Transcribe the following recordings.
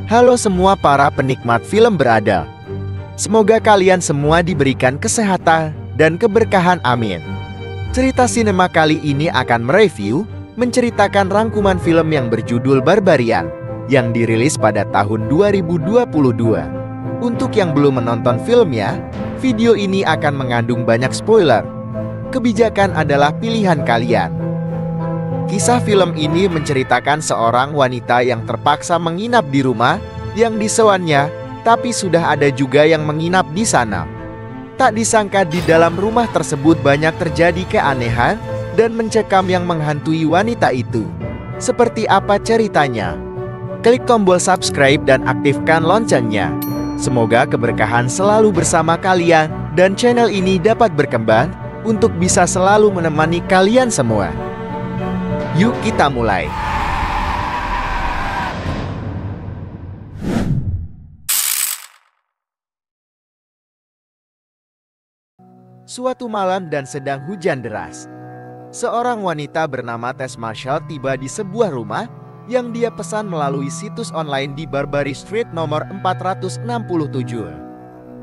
Halo semua para penikmat film berada. Semoga kalian semua diberikan kesehatan dan keberkahan, amin. Cerita sinema kali ini akan mereview, menceritakan rangkuman film yang berjudul Barbarian yang dirilis pada tahun 2022. Untuk yang belum menonton filmnya, video ini akan mengandung banyak spoiler. Kebijakan adalah pilihan kalian. Kisah film ini menceritakan seorang wanita yang terpaksa menginap di rumah yang disewanya, tapi sudah ada juga yang menginap di sana. Tak disangka di dalam rumah tersebut banyak terjadi keanehan dan mencekam yang menghantui wanita itu. Seperti apa ceritanya? Klik tombol subscribe dan aktifkan loncengnya. Semoga keberkahan selalu bersama kalian dan channel ini dapat berkembang untuk bisa selalu menemani kalian semua. Yuk kita mulai. Suatu malam dan sedang hujan deras, seorang wanita bernama Tess Marshall tiba di sebuah rumah yang dia pesan melalui situs online di Barbary Street nomor 467.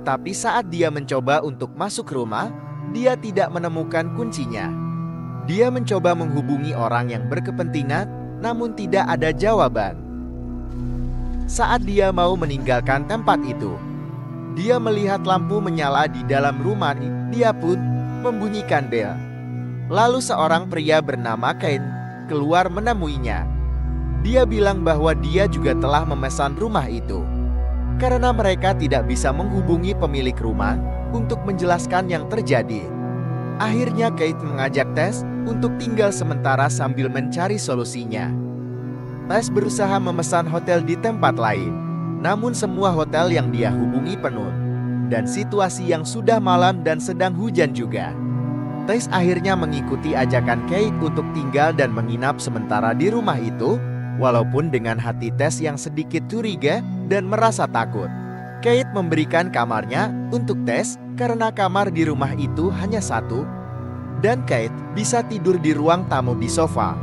Tapi saat dia mencoba untuk masuk rumah, dia tidak menemukan kuncinya. Dia mencoba menghubungi orang yang berkepentingan, namun tidak ada jawaban. Saat dia mau meninggalkan tempat itu, dia melihat lampu menyala di dalam rumah. Dia pun membunyikan bel. Lalu seorang pria bernama Ken keluar menemuinya. Dia bilang bahwa dia juga telah memesan rumah itu. Karena mereka tidak bisa menghubungi pemilik rumah untuk menjelaskan yang terjadi. Akhirnya Kate mengajak Tess untuk tinggal sementara sambil mencari solusinya. Tess berusaha memesan hotel di tempat lain, namun semua hotel yang dia hubungi penuh. Dan situasi yang sudah malam dan sedang hujan juga. Tess akhirnya mengikuti ajakan Kate untuk tinggal dan menginap sementara di rumah itu, walaupun dengan hati Tess yang sedikit curiga dan merasa takut. Kate memberikan kamarnya untuk Tess karena kamar di rumah itu hanya satu, dan Kate bisa tidur di ruang tamu di sofa.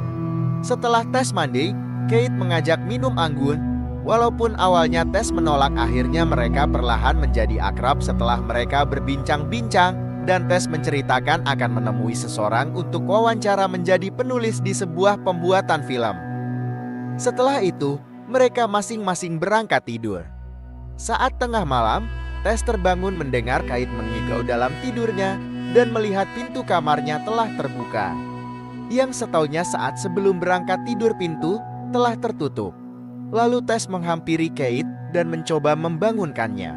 Setelah Tess mandi, Kate mengajak minum anggur. Walaupun awalnya Tess menolak, akhirnya mereka perlahan menjadi akrab setelah mereka berbincang-bincang, dan Tess menceritakan akan menemui seseorang untuk wawancara menjadi penulis di sebuah pembuatan film. Setelah itu, mereka masing-masing berangkat tidur. Saat tengah malam, Tess terbangun mendengar Kate mengigau dalam tidurnya dan melihat pintu kamarnya telah terbuka. Yang setaunya saat sebelum berangkat tidur pintu telah tertutup. Lalu Tess menghampiri Kate dan mencoba membangunkannya.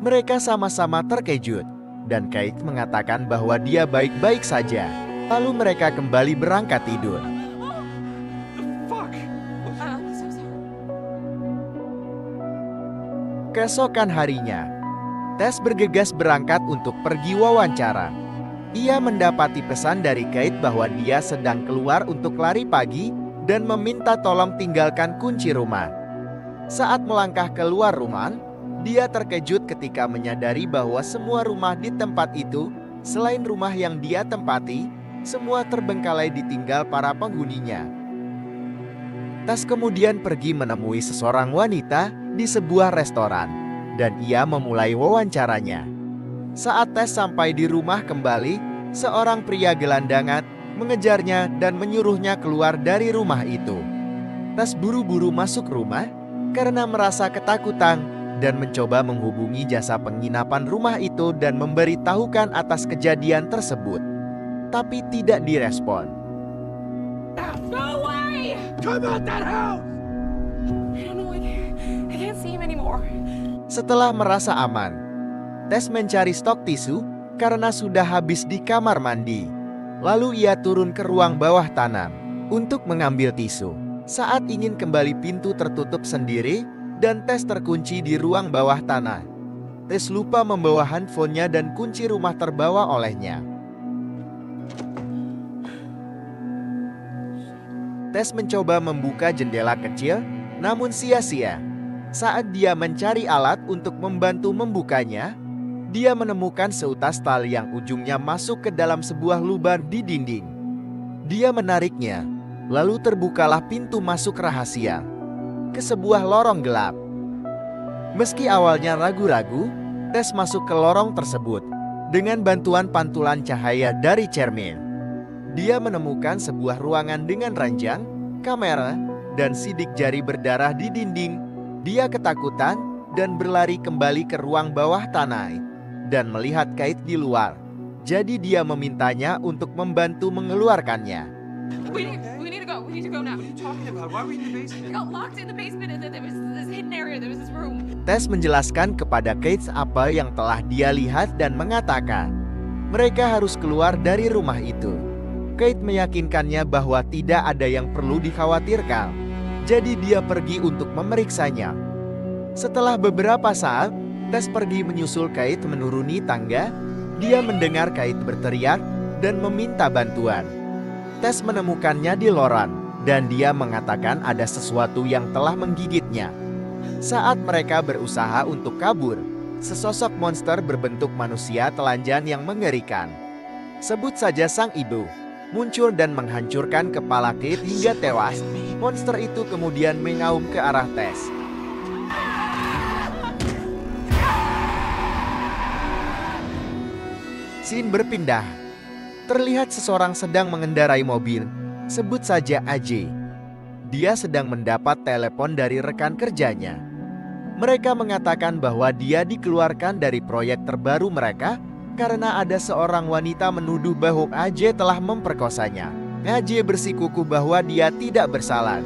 Mereka sama-sama terkejut dan Kate mengatakan bahwa dia baik-baik saja. Lalu mereka kembali berangkat tidur. Keesokan harinya, Tess bergegas berangkat untuk pergi wawancara. Ia mendapati pesan dari Kate bahwa dia sedang keluar untuk lari pagi dan meminta tolong tinggalkan kunci rumah. Saat melangkah keluar rumah, dia terkejut ketika menyadari bahwa semua rumah di tempat itu, selain rumah yang dia tempati, semua terbengkalai ditinggal para penghuninya. Tess kemudian pergi menemui seseorang wanita di sebuah restoran, dan ia memulai wawancaranya. Saat Tess sampai di rumah kembali, seorang pria gelandangan mengejarnya dan menyuruhnya keluar dari rumah itu. Tess buru-buru masuk rumah karena merasa ketakutan dan mencoba menghubungi jasa penginapan rumah itu dan memberitahukan atas kejadian tersebut. Tapi tidak direspon. No way! Come out that house! I don't know, I can't see him anymore. Setelah merasa aman, Tess mencari stok tisu karena sudah habis di kamar mandi. Lalu ia turun ke ruang bawah tanah untuk mengambil tisu. Saat ingin kembali, pintu tertutup sendiri dan Tess terkunci di ruang bawah tanah. Tess lupa membawa handphonenya dan kunci rumah terbawa olehnya. Tess mencoba membuka jendela kecil, namun sia-sia. Saat dia mencari alat untuk membantu membukanya, dia menemukan seutas tali yang ujungnya masuk ke dalam sebuah lubang di dinding. Dia menariknya, lalu terbukalah pintu masuk rahasia. ke sebuah lorong gelap. Meski awalnya ragu-ragu, Tess masuk ke lorong tersebut dengan bantuan pantulan cahaya dari cermin. Dia menemukan sebuah ruangan dengan ranjang, kamera, dan sidik jari berdarah di dinding. Dia ketakutan dan berlari kembali ke ruang bawah tanah dan melihat Kate di luar. Jadi dia memintanya untuk membantu mengeluarkannya. We need to go. We need to go now. What are you talking about? Why were you in the We basement? got locked in the basement and then there was this hidden area. There was this room. Tess menjelaskan kepada Kate apa yang telah dia lihat dan mengatakan mereka harus keluar dari rumah itu. Kate meyakinkannya bahwa tidak ada yang perlu dikhawatirkan. Jadi dia pergi untuk memeriksanya. Setelah beberapa saat, Tess pergi menyusul Kate menuruni tangga. Dia mendengar Kate berteriak dan meminta bantuan. Tess menemukannya di lorong dan dia mengatakan ada sesuatu yang telah menggigitnya. Saat mereka berusaha untuk kabur, sesosok monster berbentuk manusia telanjang yang mengerikan, sebut saja sang ibu, muncul dan menghancurkan kepala Kate hingga tewas. Monster itu kemudian mengaum ke arah Tess. Scene berpindah. Terlihat seseorang sedang mengendarai mobil, sebut saja AJ. Dia sedang mendapat telepon dari rekan kerjanya. Mereka mengatakan bahwa dia dikeluarkan dari proyek terbaru mereka karena ada seorang wanita menuduh bahwa AJ telah memperkosanya. AJ bersikukuh bahwa dia tidak bersalah,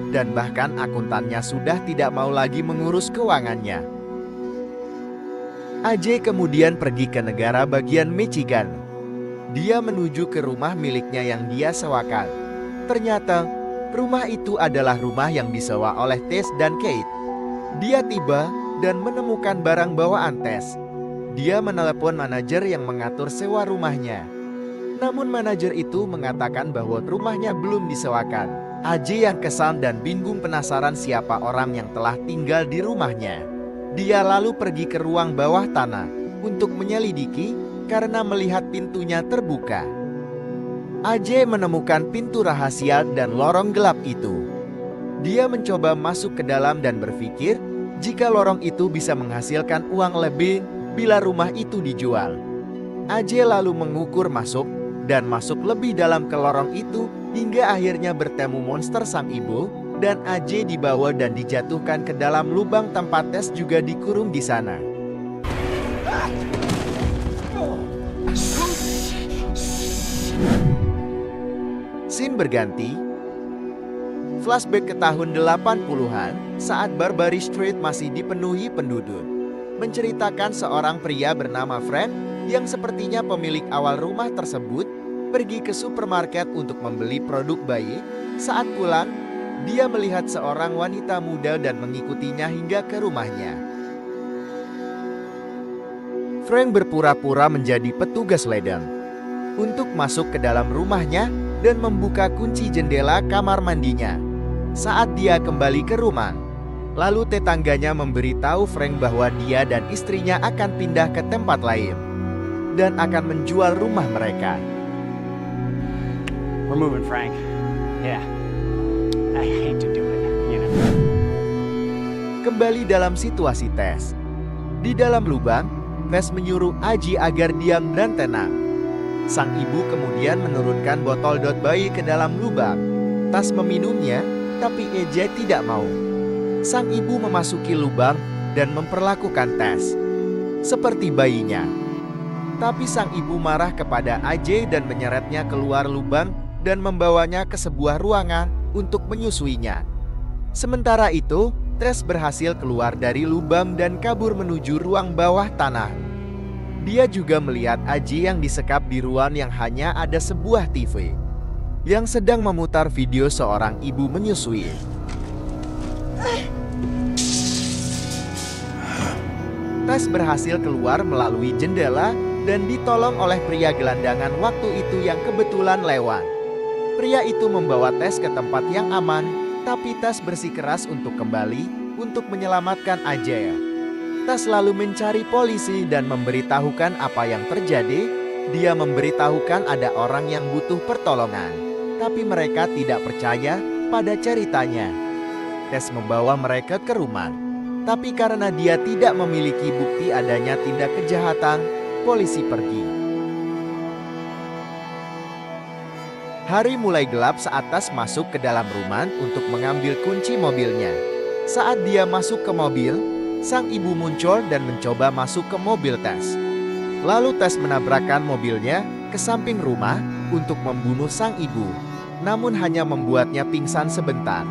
dan bahkan akuntannya sudah tidak mau lagi mengurus keuangannya. AJ kemudian pergi ke negara bagian Michigan. Dia menuju ke rumah miliknya yang dia sewakan. Ternyata, rumah itu adalah rumah yang disewa oleh Tess dan Kate. Dia tiba dan menemukan barang bawaan Tess. Dia menelepon manajer yang mengatur sewa rumahnya. Namun manajer itu mengatakan bahwa rumahnya belum disewakan. AJ yang kesal dan bingung penasaran siapa orang yang telah tinggal di rumahnya. Dia lalu pergi ke ruang bawah tanah untuk menyelidiki karena melihat pintunya terbuka. AJ menemukan pintu rahasia dan lorong gelap itu. Dia mencoba masuk ke dalam dan berpikir jika lorong itu bisa menghasilkan uang lebih bila rumah itu dijual. AJ lalu mengukur masuk dan masuk lebih dalam ke lorong itu hingga akhirnya bertemu monster sang ibu. Dan AJ dibawa dan dijatuhkan ke dalam lubang tempat Tess juga dikurung di sana. Scene berganti. Flashback ke tahun 80-an saat Barbary Street masih dipenuhi penduduk. Menceritakan seorang pria bernama Frank yang sepertinya pemilik awal rumah tersebut pergi ke supermarket untuk membeli produk bayi. Saat pulang, dia melihat seorang wanita muda dan mengikutinya hingga ke rumahnya. Frank berpura-pura menjadi petugas ladang untuk masuk ke dalam rumahnya dan membuka kunci jendela kamar mandinya. Saat dia kembali ke rumah, lalu tetangganya memberitahu Frank bahwa dia dan istrinya akan pindah ke tempat lain dan akan menjual rumah mereka. We're moving, Frank. Yeah. I hate to do it, you know. Kembali dalam situasi Tess. Di dalam lubang, Tess menyuruh AJ agar diam dan tenang. Sang ibu kemudian menurunkan botol dot bayi ke dalam lubang. Tess meminumnya, tapi AJ tidak mau. Sang ibu memasuki lubang dan memperlakukan Tess seperti bayinya. Tapi sang ibu marah kepada AJ dan menyeretnya keluar lubang dan membawanya ke sebuah ruangan untuk menyusuinya. Sementara itu, Tess berhasil keluar dari lubang dan kabur menuju ruang bawah tanah. Dia juga melihat AJ yang disekap di ruang yang hanya ada sebuah TV yang sedang memutar video seorang ibu menyusui. Tess berhasil keluar melalui jendela dan ditolong oleh pria gelandangan waktu itu yang kebetulan lewat. Pria itu membawa Tess ke tempat yang aman, tapi Tess bersikeras untuk kembali untuk menyelamatkan AJ. Tess lalu mencari polisi dan memberitahukan apa yang terjadi. Dia memberitahukan ada orang yang butuh pertolongan, tapi mereka tidak percaya pada ceritanya. Tess membawa mereka ke rumah. Tapi karena dia tidak memiliki bukti adanya tindak kejahatan, polisi pergi. Hari mulai gelap saat Tess masuk ke dalam rumah untuk mengambil kunci mobilnya. Saat dia masuk ke mobil, sang ibu muncul dan mencoba masuk ke mobil Tess. Lalu Tess menabrakkan mobilnya ke samping rumah untuk membunuh sang ibu, namun hanya membuatnya pingsan sebentar.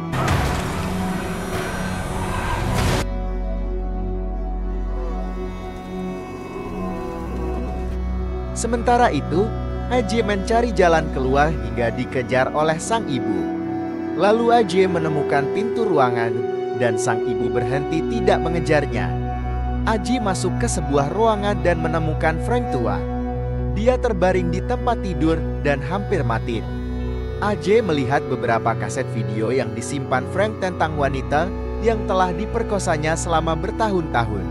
Sementara itu, AJ mencari jalan keluar hingga dikejar oleh sang ibu. Lalu AJ menemukan pintu ruangan dan sang ibu berhenti tidak mengejarnya. AJ masuk ke sebuah ruangan dan menemukan Frank tua. Dia terbaring di tempat tidur dan hampir mati. AJ melihat beberapa kaset video yang disimpan Frank tentang wanita yang telah diperkosanya selama bertahun-tahun.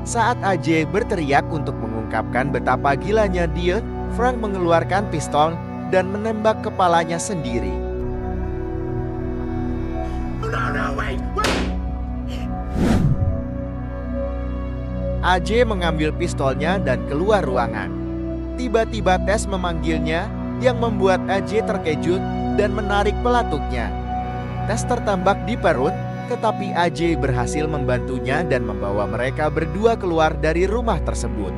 Saat AJ berteriak untuk mengungkapkan betapa gilanya dia, Frank mengeluarkan pistol dan menembak kepalanya sendiri. Wait. AJ mengambil pistolnya dan keluar ruangan. Tiba-tiba Tess memanggilnya yang membuat AJ terkejut dan menarik pelatuknya. Tess tertembak di perut, tetapi AJ berhasil membantunya dan membawa mereka berdua keluar dari rumah tersebut.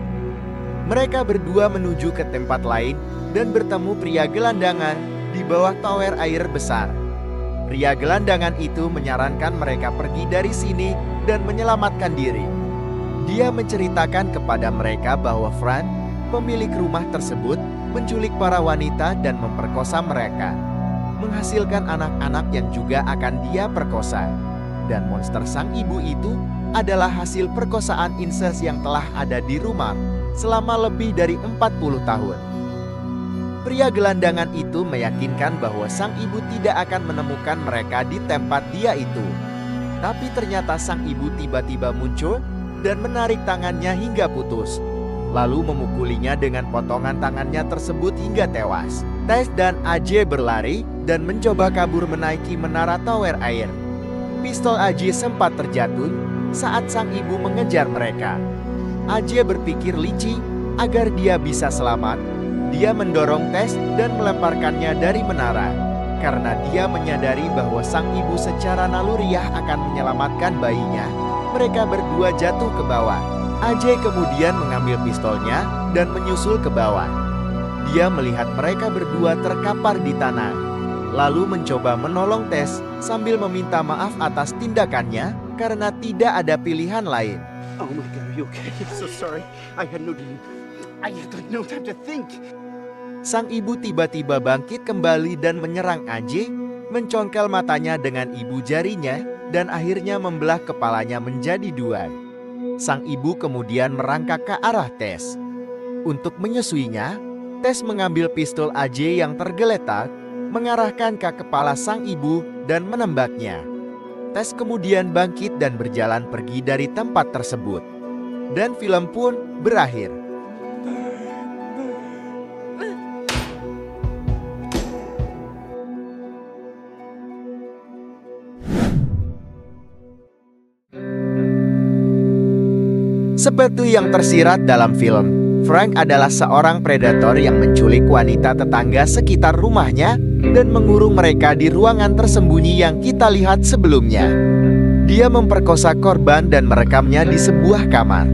Mereka berdua menuju ke tempat lain dan bertemu pria gelandangan di bawah tower air besar. Pria gelandangan itu menyarankan mereka pergi dari sini dan menyelamatkan diri. Dia menceritakan kepada mereka bahwa Frank, pemilik rumah tersebut, menculik para wanita dan memperkosa mereka, menghasilkan anak-anak yang juga akan dia perkosa. Dan monster sang ibu itu adalah hasil perkosaan incest yang telah ada di rumah selama lebih dari 40 tahun. Pria gelandangan itu meyakinkan bahwa sang ibu tidak akan menemukan mereka di tempat dia itu. Tapi ternyata sang ibu tiba-tiba muncul dan menarik tangannya hingga putus, lalu memukulinya dengan potongan tangannya tersebut hingga tewas. Tess dan AJ berlari dan mencoba kabur menaiki menara tower air. Pistol AJ sempat terjatuh saat sang ibu mengejar mereka. AJ berpikir licik agar dia bisa selamat. Dia mendorong Tess dan melemparkannya dari menara, karena dia menyadari bahwa sang ibu secara naluriah akan menyelamatkan bayinya. Mereka berdua jatuh ke bawah. AJ kemudian mengambil pistolnya dan menyusul ke bawah. Dia melihat mereka berdua terkapar di tanah, lalu mencoba menolong Tess sambil meminta maaf atas tindakannya karena tidak ada pilihan lain. Oh my God, are you okay? I'm so sorry. I had no time to think. Sang ibu tiba-tiba bangkit kembali dan menyerang AJ, mencongkel matanya dengan ibu jarinya, dan akhirnya membelah kepalanya menjadi dua. Sang ibu kemudian merangkak ke arah Tess. Untuk menyusuinya, Tess mengambil pistol AJ yang tergeletak, mengarahkan ke kepala sang ibu dan menembaknya. Tess kemudian bangkit dan berjalan pergi dari tempat tersebut. Dan film pun berakhir. Seperti yang tersirat dalam film, Frank adalah seorang predator yang menculik wanita tetangga sekitar rumahnya dan mengurung mereka di ruangan tersembunyi yang kita lihat sebelumnya. Dia memperkosa korban dan merekamnya di sebuah kamar.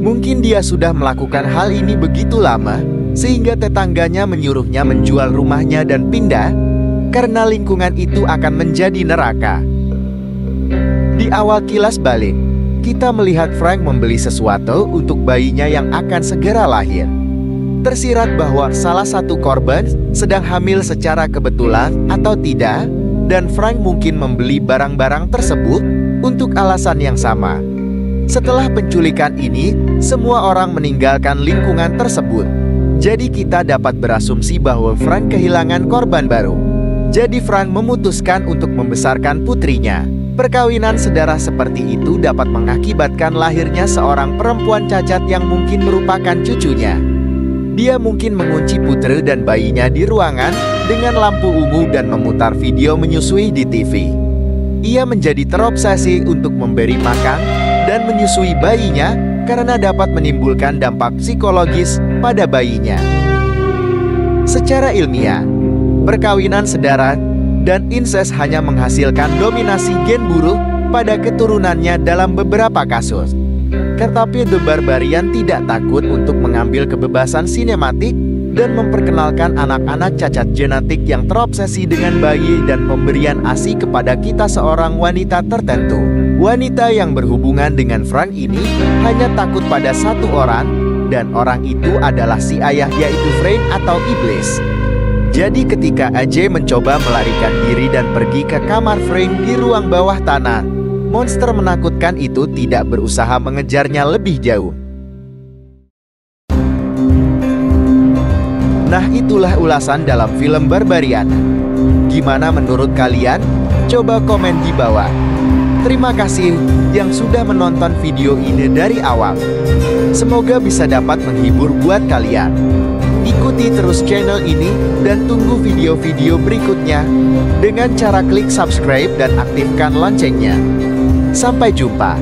Mungkin dia sudah melakukan hal ini begitu lama, sehingga tetangganya menyuruhnya menjual rumahnya dan pindah, karena lingkungan itu akan menjadi neraka. Di awal kilas balik, kita melihat Frank membeli sesuatu untuk bayinya yang akan segera lahir. Tersirat bahwa salah satu korban sedang hamil secara kebetulan atau tidak, dan Frank mungkin membeli barang-barang tersebut untuk alasan yang sama. Setelah penculikan ini, semua orang meninggalkan lingkungan tersebut. Jadi kita dapat berasumsi bahwa Frank kehilangan korban baru. Jadi Frank memutuskan untuk membesarkan putrinya. Perkawinan sedarah seperti itu dapat mengakibatkan lahirnya seorang perempuan cacat yang mungkin merupakan cucunya. Dia mungkin mengunci putri dan bayinya di ruangan dengan lampu ungu dan memutar video menyusui di TV. Ia menjadi terobsesi untuk memberi makan dan menyusui bayinya karena dapat menimbulkan dampak psikologis pada bayinya. Secara ilmiah, perkawinan sedara dan inses hanya menghasilkan dominasi gen buruk pada keturunannya dalam beberapa kasus. Tetapi The Barbarian tidak takut untuk mengambil kebebasan sinematik dan memperkenalkan anak-anak cacat genetik yang terobsesi dengan bayi dan pemberian ASI kepada kita seorang wanita tertentu. Wanita yang berhubungan dengan Frank ini hanya takut pada satu orang, dan orang itu adalah si ayah, yaitu Frank atau iblis. Jadi ketika AJ mencoba melarikan diri dan pergi ke kamar Frank di ruang bawah tanah, monster menakutkan itu tidak berusaha mengejarnya lebih jauh. Nah, itulah ulasan dalam film Barbarian. Gimana menurut kalian? Coba komen di bawah. Terima kasih yang sudah menonton video ini dari awal. Semoga bisa dapat menghibur buat kalian. Ikuti terus channel ini dan tunggu video-video berikutnya dengan cara klik subscribe dan aktifkan loncengnya. Sampai jumpa.